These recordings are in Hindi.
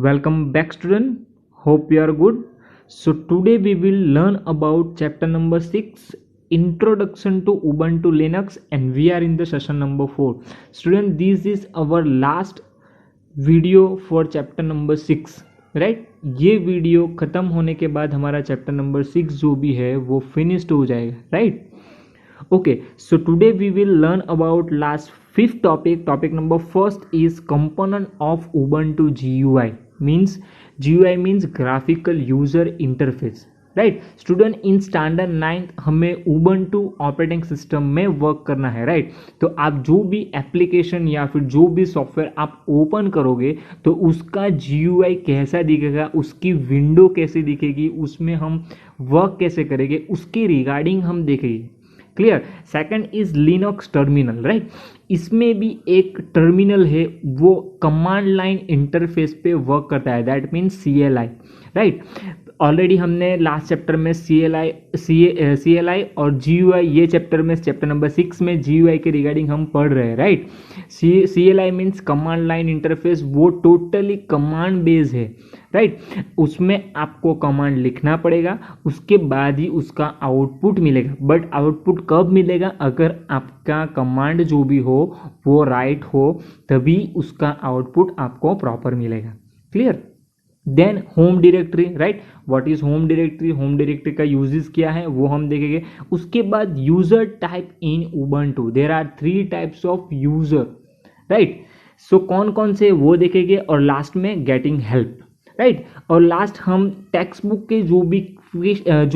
Welcome back student. Hope you are good. So today we will learn about chapter number 6, Introduction to Ubuntu Linux, and we are in the session number 4. Student, this is our last video for chapter number 6. Right ये वीडियो ख़त्म होने के बाद हमारा चैप्टर नंबर 6 जो भी है वो फिनिश्ड हो जाएगा. Right Okay, so today we will learn about last fifth topic. Topic number first is component of Ubuntu GUI. GUI means graphical user interface. Right student, in standard 9th हमें Ubuntu ऑपरेटिंग सिस्टम में वर्क करना है. राइट तो आप जो भी एप्लीकेशन या फिर जो भी सॉफ्टवेयर आप ओपन करोगे तो उसका GUI कैसा दिखेगा, उसकी विंडो कैसी दिखेगी, उसमें हम वर्क कैसे करेंगे, उसके रिगार्डिंग हम देखेंगे. Clear. Second is Linux terminal. Right इसमें भी एक टर्मिनल है, वो कमांड लाइन इंटरफेस पे वर्क करता है. That means CLI. Right already हमने लास्ट चैप्टर में CLI और GUI, ये चैप्टर में चैप्टर नंबर 6 में GUI के रिगार्डिंग हम पढ़ रहे हैं. Right CLI means command line interface, वो टोटली कमांड बेस्ड है. राइट उसमें आपको कमांड लिखना पड़ेगा, उसके बाद ही उसका आउटपुट मिलेगा. बट आउटपुट कब मिलेगा? अगर आपका कमांड जो भी हो वो राइट हो, तभी उसका आउटपुट आपको प्रॉपर मिलेगा. Clear. Then home directory. Right what is home directory, home directory का यूजेस क्या है वो हम देखेंगे. उसके बाद user type in Ubuntu. There are 3 types of user. Right so कौन कौन से वो देखेंगे. और लास्ट में गेटिंग हेल्प. राइट और लास्ट हम टेक्स्ट बुक के जो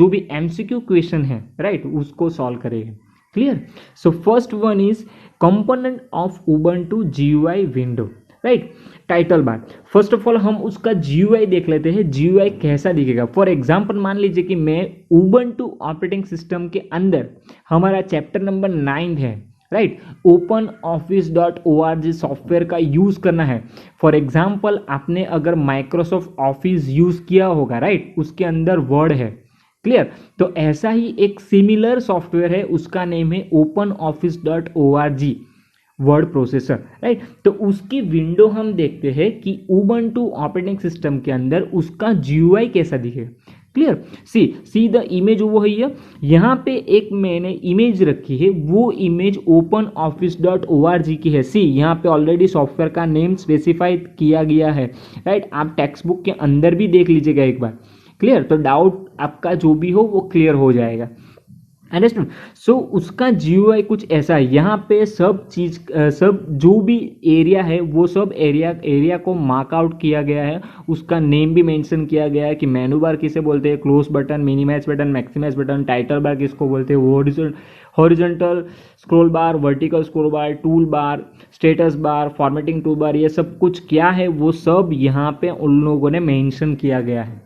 भी MCQ क्वेश्चन है, राइट उसको सॉल्व करेंगे. Clear. So first one is component of Ubuntu GUI window. Right title bar. First of all हम उसका GUI देख लेते हैं, GUI कैसा दिखेगा. फॉर एग्जांपल मान लीजिए कि मैं उबंटू ऑपरेटिंग सिस्टम के अंदर हमारा चैप्टर नंबर 9 है. राइट OpenOffice.org सॉफ्टवेयर का यूज़ करना है. फॉर एग्जाम्पल आपने अगर माइक्रोसॉफ्ट ऑफिस यूज़ किया होगा, राइट उसके अंदर वर्ड है. क्लियर. तो ऐसा ही एक सिमिलर सॉफ्टवेयर है, उसका नेम है OpenOffice.org वर्ड प्रोसेसर. राइट तो उसकी विंडो हम देखते हैं कि उबंटू ऑपरेटिंग सिस्टम के अंदर उसका GUI कैसा दिखेगा. क्लियर. सी द इमेज वो है. यहाँ पे एक मैंने इमेज रखी है, वो इमेज OpenOffice.org की है. सी यहाँ पे ऑलरेडी सॉफ्टवेयर का नेम स्पेसिफाई किया गया है. राइट आप टेक्स्ट बुक के अंदर भी देख लीजिएगा एक बार. क्लियर. तो डाउट आपका जो भी हो वो क्लियर हो जाएगा. अंडरस्टूड. सो उसका GUI कुछ ऐसा है. यहाँ पे सब चीज सब जो भी एरिया है वो सब एरिया को मार्क आउट किया गया है. उसका नेम भी मेंशन किया गया है कि मेनू बार किसे बोलते हैं, close button, minimise button, maximise button, title bar किसको बोलते हैं, horizontal scroll bar, vertical scroll bar, tool bar, status bar, formatting tool bar, ये सब कुछ क्या है वो सब यहाँ पे उन लोगों ने मेंशन किया गया है.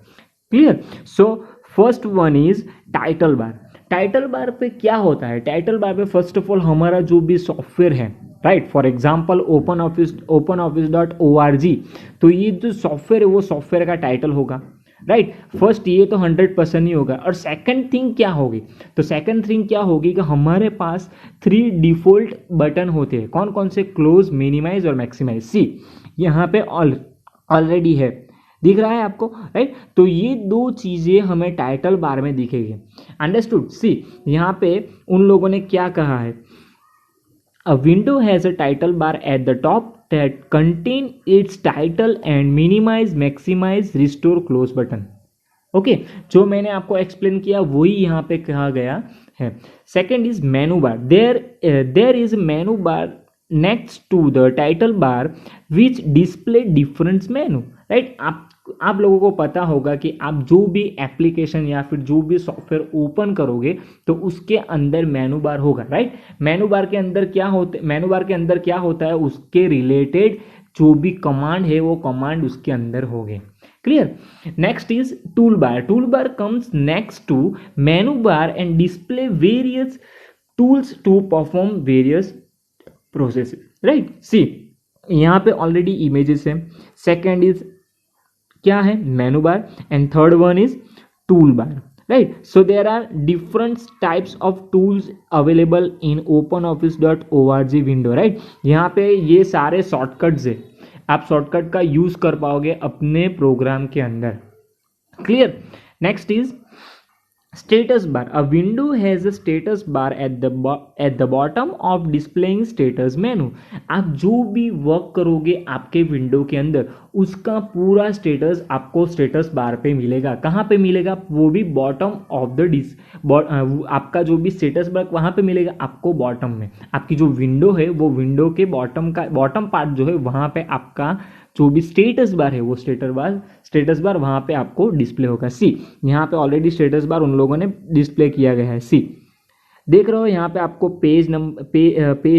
Clear. So first one is title bar. Title bar पे क्या होता है? टाइटल बार पे फर्स्ट ऑफ ऑल हमारा जो भी सॉफ्टवेयर है, राइट फॉर एग्जांपल OpenOffice.org, तो ये जो सॉफ्टवेयर है वो सॉफ्टवेयर का टाइटल होगा. राइट फर्स्ट ये तो 100% ही होगा. और सेकंड थिंग क्या होगी? तो सेकंड थिंग क्या होगी कि हमारे पास 3 डिफॉल्ट बटन होते हैं. कौन कौन से? क्लोज, मिनिमाइज और मैक्सिमाइज. सी यहाँ पे ऑलरेडी है, दिख रहा है आपको. राइट तो ये 2 चीज़ें हमें टाइटल बार में दिखेगी. अंडरस्टूड. सी यहाँ पे उन लोगों ने क्या कहा है, a window has a title bar at the top that contain its title and minimise, maximise, restore, close button. Okay जो मैंने आपको एक्सप्लेन किया वही यहाँ पे कहा गया है. Second is menu bar. There is menu bar next to the title bar which display different menu. Right आप लोगों को पता होगा कि आप जो भी एप्लीकेशन या फिर जो भी सॉफ्टवेयर ओपन करोगे तो उसके अंदर मेनू बार होगा. राइट मेनू बार के अंदर क्या होता है, उसके रिलेटेड जो भी कमांड है वो कमांड उसके अंदर होंगे. Clear. Next is toolbar. Tool bar comes next to menu bar and display various tools to perform various processes. Right see यहाँ पे ऑलरेडी इमेजेस है. सेकेंड इज क्या है? Menu bar. And third one is toolbar. Right so there are different types of tools available in OpenOffice.org window. Right यहाँ पे ये सारे शॉर्टकट्स है. आप शॉर्टकट का यूज़ कर पाओगे अपने प्रोग्राम के अंदर। Clear. Next is status bar. A window has a status bar at the bottom of displaying status menu. आप जो भी वर्क करोगे आपके विंडो के अंदर उसका पूरा स्टेटस आपको स्टेटस बार पे मिलेगा। कहाँ पे मिलेगा? वो भी बॉटम ऑफ द आपका जो भी स्टेटस बार वहाँ पे मिलेगा आपको बॉटम में। आपकी जो विंडो है वो विंडो के बॉटम पार्ट जो है वहाँ पे आपका जो भी स्टेटस बार है वो स्टेटस बार वहाँ पे आपको डिस्प्ले होगा। सी यहाँ पे ऑलरेडी स्टेटस बार उन लोगों ने डिस्प्ले किया गया है। सी देख रहे हो यहाँ पे आपको पेज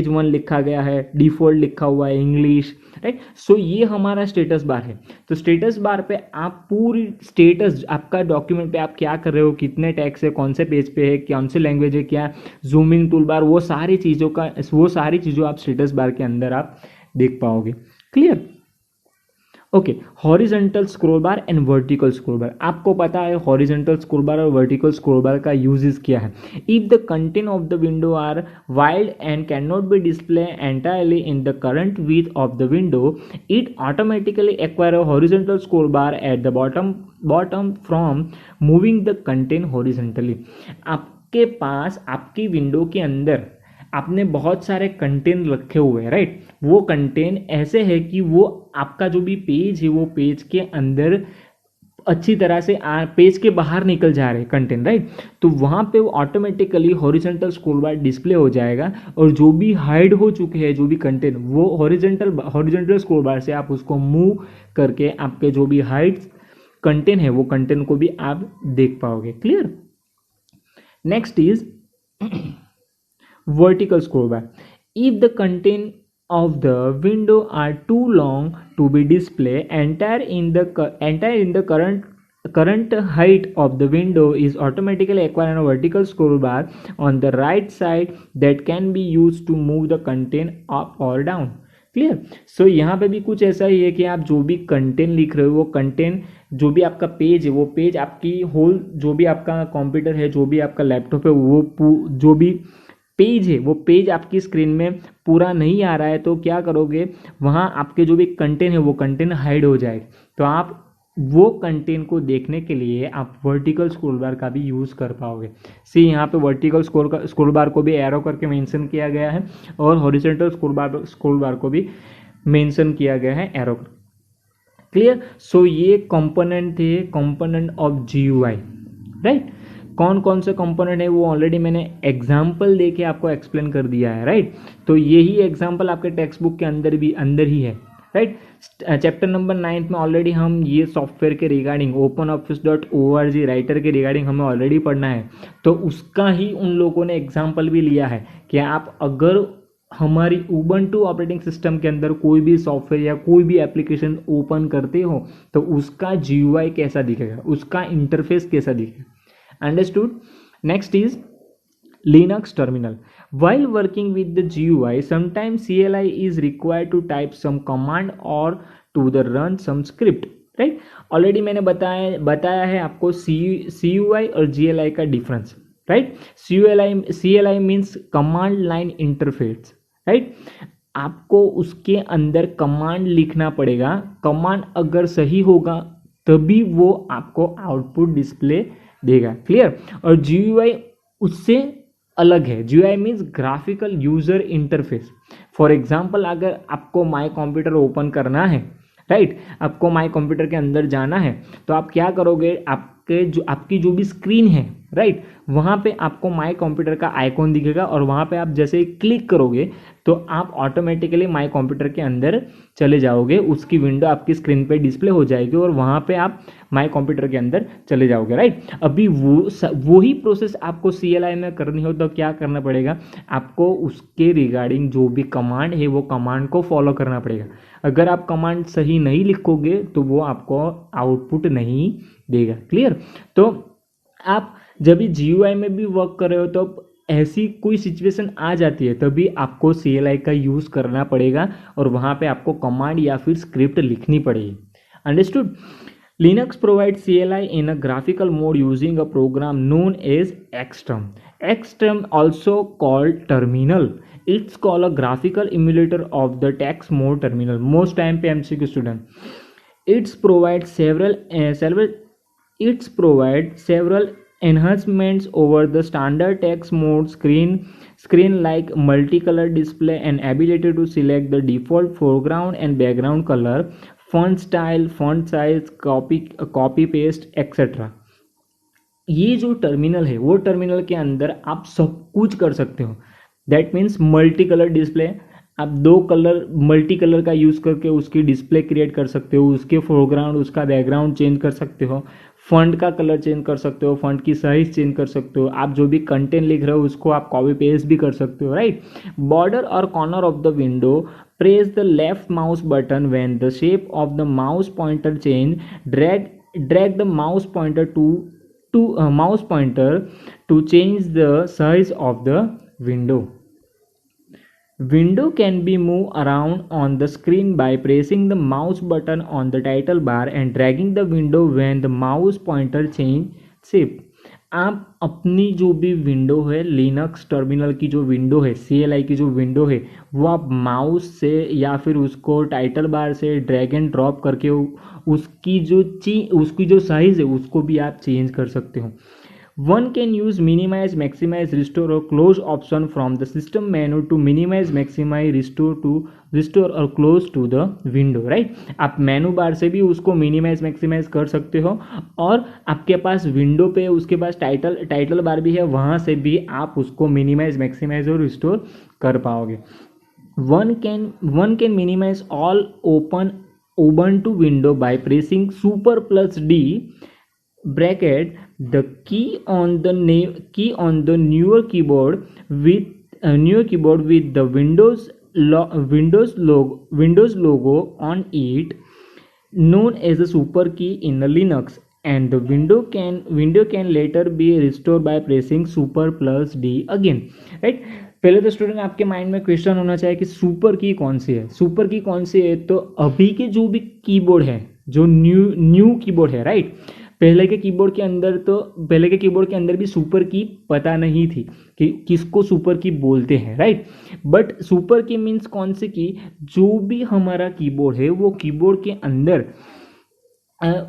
1 लिखा गया है, डिफॉल्ट लिखा हुआ है इंग्लिश, राइट। सो ये हमारा स्टेटस बार है। तो स्टेटस बार पे आप पूरी स्टेटस आपका डॉक्यूमेंट पे आप क्या कर रहे हो, कितने टैग्स है, कौन से पेज पे है, कौन सी लैंग्वेज है, क्या जूमिंग टूल बार, वो सारी चीज़ों आप स्टेटस बार के अंदर आप देख पाओगे। Clear. Okay, horizontal scroll bar and vertical scroll बार। आपको पता है हॉरिजॉन्टल स्क्रॉल बार और वर्टिकल स्क्रॉल बार का यूजेस क्या है। If the content of the window are wide and can not be display entirely in the current width of the window, it automatically acquire a horizontal scroll bar at the bottom from moving the content horizontally. आपके पास आपकी विंडो के अंदर आपने बहुत सारे कंटेंट रखे हुए हैं, राइट। वो कंटेंट ऐसे है कि वो आपका जो भी पेज है वो पेज के अंदर अच्छी तरह से पेज के बाहर निकल जा रहे हैं कंटेंट, राइट। तो वहाँ पे वो ऑटोमेटिकली हॉरिजॉन्टल स्क्रॉल बार डिस्प्ले हो जाएगा और जो भी हाइड हो चुके हैं जो भी कंटेंट वो हॉरिजॉन्टल स्क्रॉल बार से आप उसको मूव करके आपके जो भी हाइड कंटेंट है वो कंटेंट को भी आप देख पाओगे। Clear. Next is vertical scroll bar. If the content of the window are too long to be displayed, entire in the current height of the window is automatically acquired a vertical scroll bar on the right side that can be used to move the content up or down. Clear. So यहाँ पे भी कुछ ऐसा ही है कि आप जो भी कंटेंट लिख रहे हो वो कंटेंट जो भी आपका पेज है वो पेज आपकी होल जो भी आपका कंप्यूटर है जो भी आपका लैपटॉप है वो जो भी पेज है वो पेज आपकी स्क्रीन में पूरा नहीं आ रहा है तो क्या करोगे, वहाँ आपके जो भी कंटेंट है वो कंटेंट हाइड हो जाएगा। तो आप वो कंटेंट को देखने के लिए आप वर्टिकल स्क्रॉल बार का भी यूज़ कर पाओगे। सी यहाँ पे वर्टिकल स्क्रॉल बार को भी एरो करके मेंशन किया गया है और हॉरिजॉन्टल स्क्रॉल बार को भी मेंशन किया गया है एरो। क्लियर। सो ये कंपोनेंट थे कंपोनेंट ऑफ GUI, राइट। कौन कौन से कंपोनेंट है वो ऑलरेडी मैंने एग्जाम्पल देके आपको एक्सप्लेन कर दिया है, राइट। तो यही एग्जाम्पल आपके टेक्स्ट बुक के अंदर ही है, राइट। चैप्टर नंबर 9 में ऑलरेडी हम ये सॉफ्टवेयर के रिगार्डिंग openoffice.org राइटर के रिगार्डिंग हमें ऑलरेडी पढ़ना है। तो उसका ही उन लोगों ने एग्जाम्पल भी लिया है कि आप अगर हमारी उबंटू ऑपरेटिंग सिस्टम के अंदर कोई भी सॉफ्टवेयर या कोई भी एप्लीकेशन ओपन करते हो तो उसका GUI कैसा दिखेगा, उसका इंटरफेस कैसा दिखेगा। Understood? Next is Linux terminal. While working with the GUI, sometimes CLI is required to type some command or to the run some script, right? Already मैंने बताया है आपको CUI और GLI का difference, right? CLI means command line interface, right? आपको उसके अंदर कमांड लिखना पड़ेगा। कमांड अगर सही होगा तभी वो आपको आउटपुट डिस्प्ले देगा। क्लियर। और GUI उससे अलग है। GUI means graphical user interface. For example अगर आपको माई कंप्यूटर ओपन करना है, राइट, आपको माई कंप्यूटर के अंदर जाना है तो आप क्या करोगे, आपकी जो भी स्क्रीन है, राइट, वहाँ पे आपको माई कंप्यूटर का आइकॉन दिखेगा और वहाँ पे आप जैसे क्लिक करोगे तो आप ऑटोमेटिकली माई कंप्यूटर के अंदर चले जाओगे, उसकी विंडो आपकी स्क्रीन पे डिस्प्ले हो जाएगी और वहाँ पे आप माई कंप्यूटर के अंदर चले जाओगे, राइट। अभी वही प्रोसेस आपको CLI में करनी हो तो क्या करना पड़ेगा, आपको उसके रिगार्डिंग जो भी कमांड है वो कमांड को फॉलो करना पड़ेगा। अगर आप कमांड सही नहीं लिखोगे तो वो आपको आउटपुट नहीं देगा। क्लियर। तो आप जब भी GUI में भी वर्क कर रहे हो तो ऐसी कोई सिचुएशन आ जाती है तभी आपको CLI का यूज़ करना पड़ेगा और वहाँ पे आपको कमांड या फिर स्क्रिप्ट लिखनी पड़ेगी। Understood. Linux provides CLI in a graphical mode using a program known as Xterm. Xterm, also called terminal, it's called a graphical emulator of the text mode terminal. Most time पे MCQ student, it's provide several enhancements over the standard text mode screen like multicolor display and ability to select the default foreground and background color, font style, font size, copy paste etc. ये जो टर्मिनल है वो टर्मिनल के अंदर आप सब कुछ कर सकते हो. That means multi colour display, आप दो कलर मल्टी कलर का यूज़ करके उसकी डिस्प्ले क्रिएट कर सकते हो, उसके फोरग्राउंड उसका बैकग्राउंड चेंज कर सकते हो, फंट का कलर चेंज कर सकते हो, फंट की साइज चेंज कर सकते हो, आप जो भी कंटेंट लिख रहे हो उसको आप कॉपी पेस्ट भी कर सकते हो, राइट. बॉर्डर और corner of the window, press the left mouse button when the shape of the mouse pointer change, drag the mouse pointer to mouse pointer to change the size of the window. Window can be moved around on the screen by pressing the mouse button on the title bar and dragging the window when the mouse pointer change shape. आप अपनी जो भी विंडो है, लिनक्स टर्मिनल की जो विंडो है, CLI की जो विंडो है, वो आप माउस से या फिर उसको टाइटल बार से ड्रैग एंड ड्रॉप करके उसकी जो साइज़ है उसको भी आप चेंज कर सकते हो. One can use minimize, maximize, restore or close option from the system menu to minimize, maximize, restore or close to the window, right. आप मेनू बार से भी उसको मिनिमाइज मैक्सिमाइज कर सकते हो और आपके पास विंडो पे उसके पास टाइटल बार भी है, वहाँ से भी आप उसको मिनिमाइज मैक्सिमाइज और रिस्टोर कर पाओगे. One can minimize all open Ubuntu window by pressing super plus D bracket the key on the newer keyboard with the Windows logo on it, known as a super key in the Linux, and the window can later be restored by pressing super plus D again, right. पहले तो स्टूडेंट आपके माइंड में क्वेश्चन होना चाहिए कि सुपर की कौन सी है. सुपर की कौन सी है, तो अभी के जो भी कीबोर्ड है, जो न्यू कीबोर्ड है, राइट. पहले के कीबोर्ड के अंदर भी सुपर की पता नहीं थी कि किसको सुपर की बोलते हैं, राइट. बट सुपर की मीन्स कौन सी की, जो भी हमारा कीबोर्ड है वो कीबोर्ड के अंदर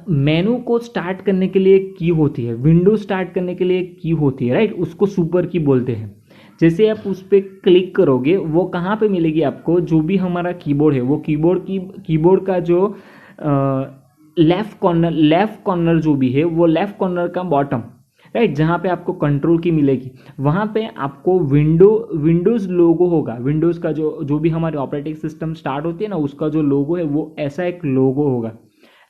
मेनू को स्टार्ट करने के लिए एक की होती है, विंडो स्टार्ट करने के लिए एक की होती है, राइट. उसको सुपर की बोलते हैं. जैसे आप उस पर क्लिक करोगे, वो कहाँ पे मिलेगी आपको, जो भी हमारा कीबोर्ड है वो कीबोर्ड का जो लेफ्ट कॉर्नर जो भी है वो लेफ्ट कॉर्नर का बॉटम, राइट, जहाँ पे आपको कंट्रोल की मिलेगी, वहाँ पे आपको विंडोज़ लोगो होगा. विंडोज़ का जो भी हमारे ऑपरेटिंग सिस्टम स्टार्ट होती है ना, उसका जो लोगो है वो ऐसा एक लोगो होगा,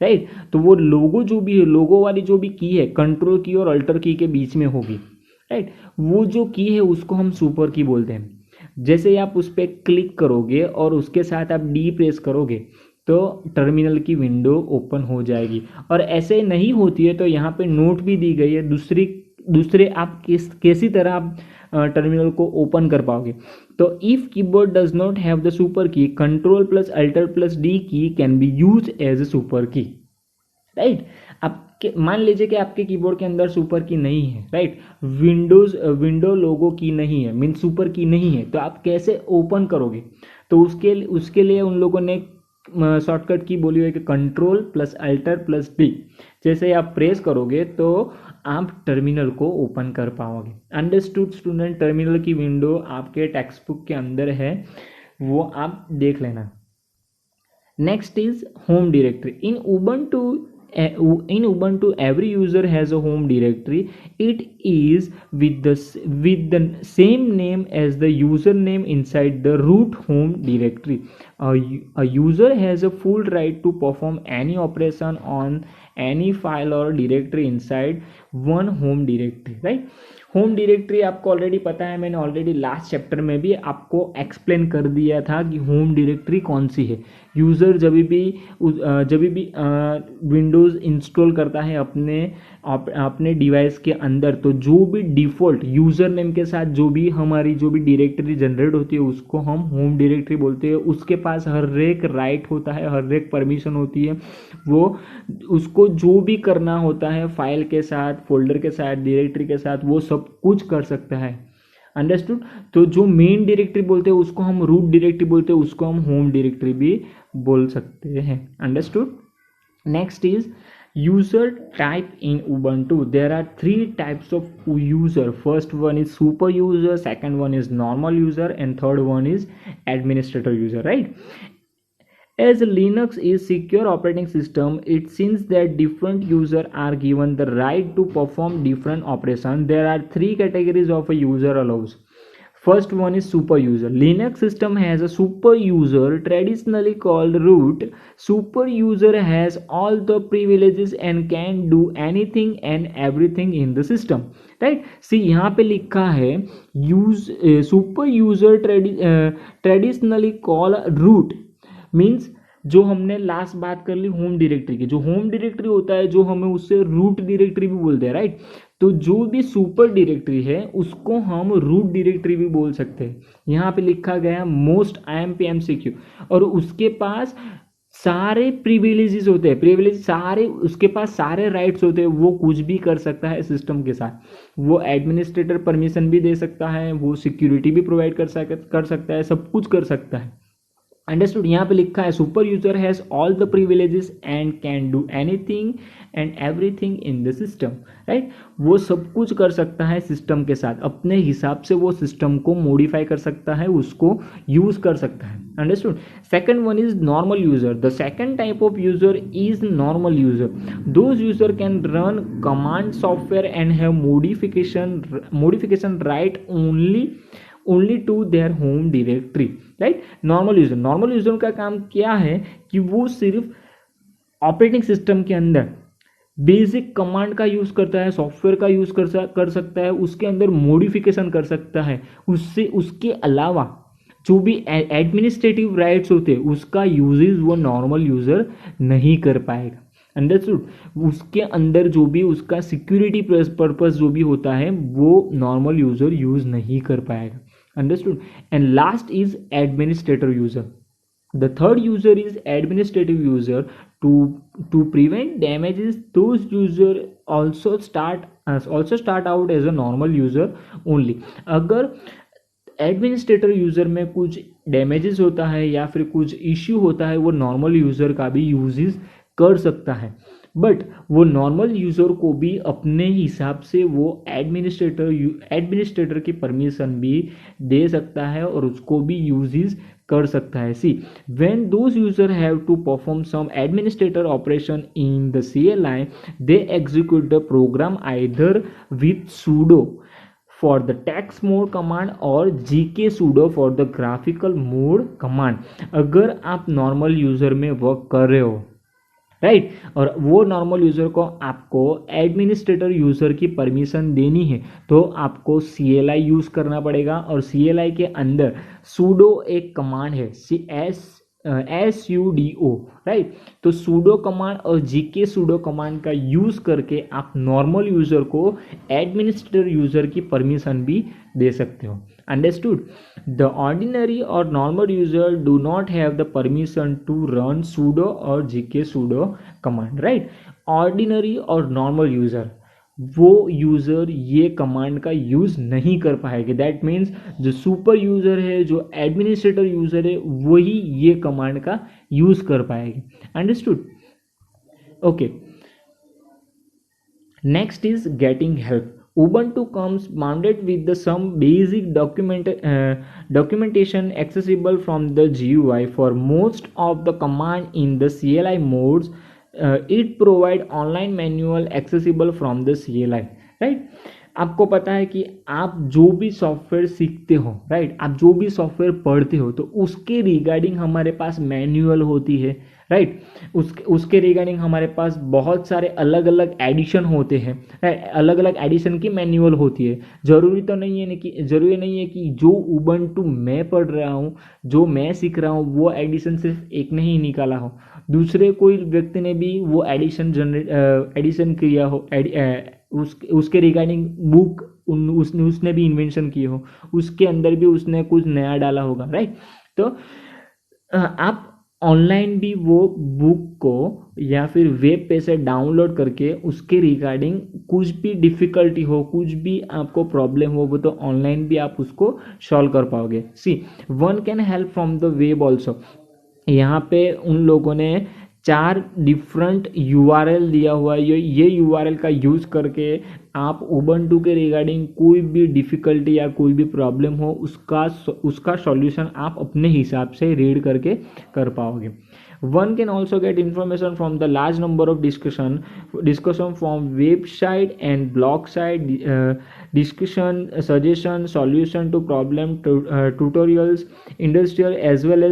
राइट. तो वो लोगो जो भी है, लोगो वाली जो भी की है, कंट्रोल की और अल्टर की के बीच में होगी, राइट. वो जो की है उसको हम सुपर की बोलते हैं. जैसे आप उस पर क्लिक करोगे और उसके साथ आप डी प्रेस करोगे तो टर्मिनल की विंडो ओपन हो जाएगी. और ऐसे नहीं होती है तो यहाँ पे नोट भी दी गई है दूसरे आप कैसी तरह आप टर्मिनल को ओपन कर पाओगे. तो if keyboard does not have the super key, control plus alt plus D key can be use as a super key, right. आपके मान लीजिए कि आपके कीबोर्ड के अंदर सुपर की नहीं है, राइट. विंडो लोगो की नहीं है, मीन सुपर की नहीं है, तो आप कैसे ओपन करोगे. तो उसके लिए उन लोगों ने शॉर्टकट की बोली हुई कि control plus alt plus D. जैसे आप प्रेस करोगे तो आप टर्मिनल को ओपन कर पाओगे. Understood student. टर्मिनल की विंडो आपके टेक्स्ट बुक के अंदर है, वो आप देख लेना. Next is home directory. In Ubuntu, every user has a home directory. It is with the same name as the username inside the root home directory. A user has a full right to perform any operation on any file or directory inside one home directory, right. Home directory आपको ऑलरेडी पता है, मैंने ऑलरेडी लास्ट चैप्टर में भी आपको एक्सप्लेन कर दिया था कि होम डायरेक्टरी कौन सी है. यूज़र जब भी विंडोज़ इंस्टॉल करता है अपने डिवाइस के अंदर, तो जो भी डिफ़ॉल्ट यूज़र नेम के साथ जो भी डायरेक्टरी जनरेट होती है उसको हम होम डायरेक्टरी बोलते हैं। उसके पास हर एक राइट होता है, हर एक परमिशन होती है, वो उसको जो भी करना होता है फाइल के साथ, फोल्डर के साथ, डायरेक्टरी के साथ, वो सब कुछ कर सकता है। अंडरस्टूड। तो जो मेन डायरेक्टरी बोलते हैं उसको हम रूट डायरेक्टरी बोलते हैं, उसको हम होम डायरेक्टरी भी बोल सकते हैं। Understood. Next is user type in Ubuntu. There are 3 types of user. First one is super user, second one is normal user, and third one is administrator user, right? As Linux is secure operating system, it seems that different users are given the right to perform different operations. There are 3 categories of a user allows. First one is super user. Linux system has a super user, traditionally called root. Super user has all the privileges and can do anything and everything in the system. Right? See, यहाँ पे लिखा है super user traditionally called root means जो हमने लास्ट बात कर ली होम डायरेक्टरी की, जो होम डायरेक्टरी होता है जो हमें उससे रूट डायरेक्टरी भी बोलते हैं, राइट? तो जो भी सुपर डायरेक्टरी है उसको हम रूट डायरेक्टरी भी बोल सकते हैं। यहाँ पे लिखा गया मोस्ट IMP/MCQ, और उसके पास सारे प्रिविलेजेस होते हैं, प्रिविलेज सारे, उसके पास सारे राइट्स होते हैं, वो कुछ भी कर सकता है सिस्टम के साथ। वो एडमिनिस्ट्रेटर परमिशन भी दे सकता है, वो सिक्योरिटी भी प्रोवाइड कर सकता है, सब कुछ कर सकता है। अंडरस्टूड। यहाँ पे लिखा है super user has all the privileges and can do anything and everything in the system, right? वो सब कुछ कर सकता है सिस्टम के साथ, अपने हिसाब से वो सिस्टम को मॉडिफाई कर सकता है, उसको यूज कर सकता है। Understood. Second one is normal user. The second type of user is normal user. Those user can run command software and have modification right only to their home directory, right? Normal user का काम क्या है कि वो सिर्फ ऑपरेटिंग सिस्टम के अंदर बेसिक कमांड का यूज करता है, सॉफ्टवेयर का यूज कर सकता है, उसके अंदर मॉडिफिकेशन कर सकता है। उसके अलावा जो भी एडमिनिस्ट्रेटिव राइट्स होते हैं उसका यूजेज वो नॉर्मल यूजर नहीं कर पाएगा। अंडरस्टूड। उसके अंदर जो भी उसका सिक्योरिटी पर्पस जो भी होता है वो नॉर्मल यूजर यूज नहीं कर पाएगा। Understood. And last is administrator user. The third user is administrative user. To prevent damages, those user also start out as a normal user only. अगर एडमिनिस्ट्रेटर यूज़र में कुछ डैमेजेस होता है या फिर कुछ इश्यू होता है, वो नॉर्मल यूज़र का भी यूजेस कर सकता है, बट वो नॉर्मल यूज़र को भी अपने हिसाब से वो एडमिनिस्ट्रेटर की परमिशन भी दे सकता है और उसको भी यूजेस कर सकता है। See, when those user have to perform some administrator operation in the CLI, they execute the program either with sudo for the text mode command और gk sudo for the graphical mode command। अगर आप नॉर्मल यूज़र में वर्क कर रहे हो, राइट, और वो नॉर्मल यूज़र को आपको एडमिनिस्ट्रेटर यूज़र की परमिशन देनी है तो आपको CLI यूज़ करना पड़ेगा, और CLI के अंदर sudo एक कमांड है, sudo, राइट? तो sudo कमांड और gk sudo कमांड का यूज़ करके आप नॉर्मल यूज़र को एडमिनिस्ट्रेटर यूज़र की परमिशन भी दे सकते हो। अंडरस्टूड? द ऑर्डिनरी और normal user do not have the permission to run sudo और gk sudo command, right? Ordinary और नॉर्मल यूज़र, वो यूज़र ये कमांड का यूज़ नहीं कर पाएंगे। दैट मीन्स जो सुपर यूज़र है, जो एडमिनिस्ट्रेटर यूज़र है, वही ये कमांड का यूज़ कर पाएंगे। Understood? Okay, next is getting help. Ubuntu comes mounted with the some basic documentation accessible from the GUI for most of the command in the CLI modes. It provide online manual accessible from the CLI, right? आपको पता है कि आप जो भी सॉफ्टवेयर सीखते हो, राइट, आप जो भी सॉफ्टवेयर पढ़ते हो तो उसके रिगार्डिंग हमारे पास मैनुअल होती है, राइट। उसके रिगार्डिंग हमारे पास बहुत सारे अलग अलग एडिशन होते हैं, अलग अलग एडिशन की मैनुअल होती है। जरूरी नहीं है कि जो उबंटू मैं पढ़ रहा हूँ, जो मैं सीख रहा हूँ, वो एडिशन सिर्फ एक ने ही निकाला हो, दूसरे कोई व्यक्ति ने भी वो एडिशन किया हो, उसके रिगार्डिंग बुक उसने भी इन्वेंशन किए हो, उसके अंदर भी उसने कुछ नया डाला होगा, राइट। तो आप ऑनलाइन भी वो बुक को या फिर वेब पे से डाउनलोड करके उसके रिगार्डिंग कुछ भी डिफिकल्टी हो, कुछ भी आपको प्रॉब्लम हो, वो तो ऑनलाइन भी आप उसको सॉल्व कर पाओगे। See, one can help from the web also. यहाँ पे उन लोगों ने 4 डिफरेंट यूआरएल दिया हुआ है। ये यूआरएल का यूज़ करके आप उबंटू के रिगार्डिंग कोई भी डिफ़िकल्टी या कोई भी प्रॉब्लम हो उसका सॉल्यूशन आप अपने हिसाब से रीड करके कर पाओगे। One can also get information from the large number of discussion from website and blog site, discussion, suggestion, solution to problem, tutorials, industrial as well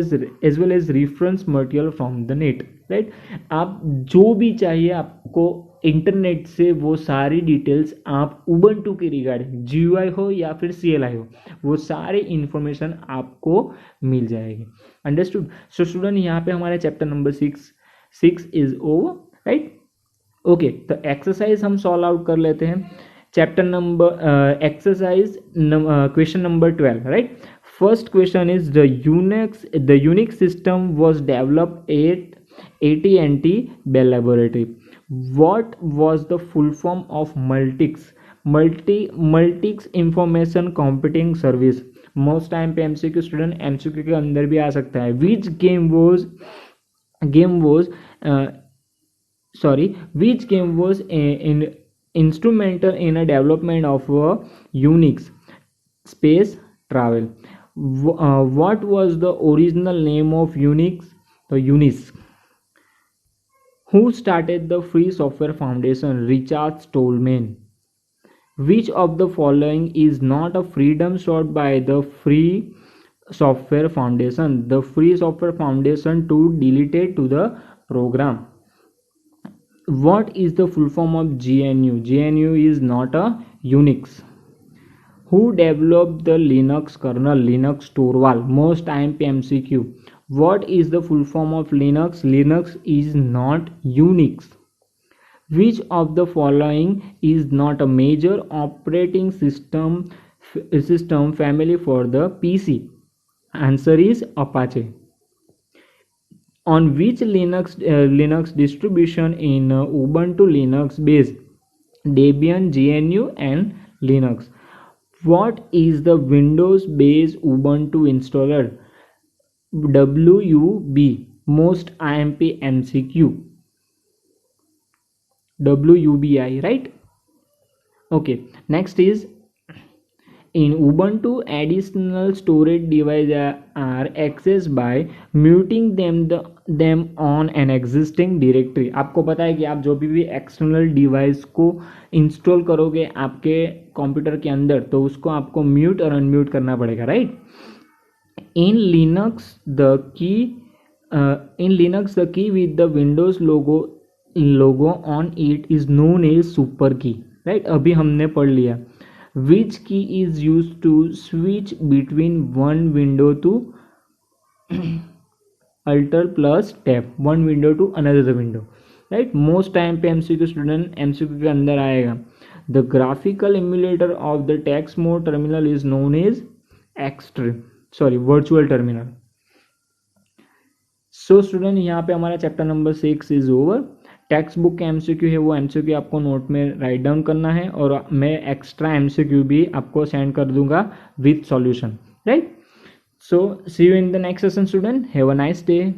as reference material from the net, right। आप जो भी चाहिए आपको इंटरनेट से वो सारी डिटेल्स आप उबंटू के रिगार्डिंग, जीयूआई हो या फिर सीएलआई हो, वो सारी इंफॉर्मेशन आपको मिल जाएगी। अंडरस्टूड। सो स्टूडेंट, यहाँ पे हमारे chapter number 6 is over, right. Okay, तो एक्सरसाइज हम सॉल्व आउट कर लेते हैं। Chapter number exercise question number 12, right. First question is the unique system was developed at AT&T Bell Laboratory. What was the full form of Multics Information Computing Service? Most time पे एमसीक्यू स्टूडेंट एमसीक्यू के अंदर भी आ सकता है। Which game was in instrumental in a development of Unix space travel? What was the original name of Unix? तो Unix. Who started the Free Software Foundation? Richard Stallman. Which of the following is not a freedom sought by the Free Software Foundation? The Free Software Foundation to delete to the program. What is the full form of GNU? GNU is not a Unix. Who developed the Linux kernel? Linus Torvald. Most time MCQ. What is the full form of Linux? Linux is not Unix. Which of the following is not a major operating system family for the PC? Answer is Apache. On which Linux distribution in Ubuntu Linux based? Debian, GNU and Linux. What is the Windows based Ubuntu installer? WUB. Most IMP MCQ. WUBI, right? Okay, next is in Ubuntu additional storage devices are accessed by muting them on an existing directory. आपको पता है कि आप जो भी एक्सटर्नल डिवाइस को इंस्टॉल करोगे आपके कंप्यूटर के अंदर तो उसको आपको म्यूट और अनम्यूट करना पड़ेगा, right. In Linux the key with the Windows logo on it is known as super key, right। अभी हमने पढ़ लिया। Which key is used to switch between one window to Alt plus tab, one window to another window, right। Most time पे MCQ स्टूडेंट MCQ के अंदर आएगा। The graphical emulator of the text mode terminal is known as virtual terminal। So student, यहाँ पे हमारा chapter number 6 is over. Text book का एमसीक्यू है वो एमसीक्यू आपको नोट में राइट डाउन करना है और मैं एक्स्ट्रा एमसीक्यू भी आपको सेंड कर दूंगा with solution, right. So see you in the next session student, have a nice day.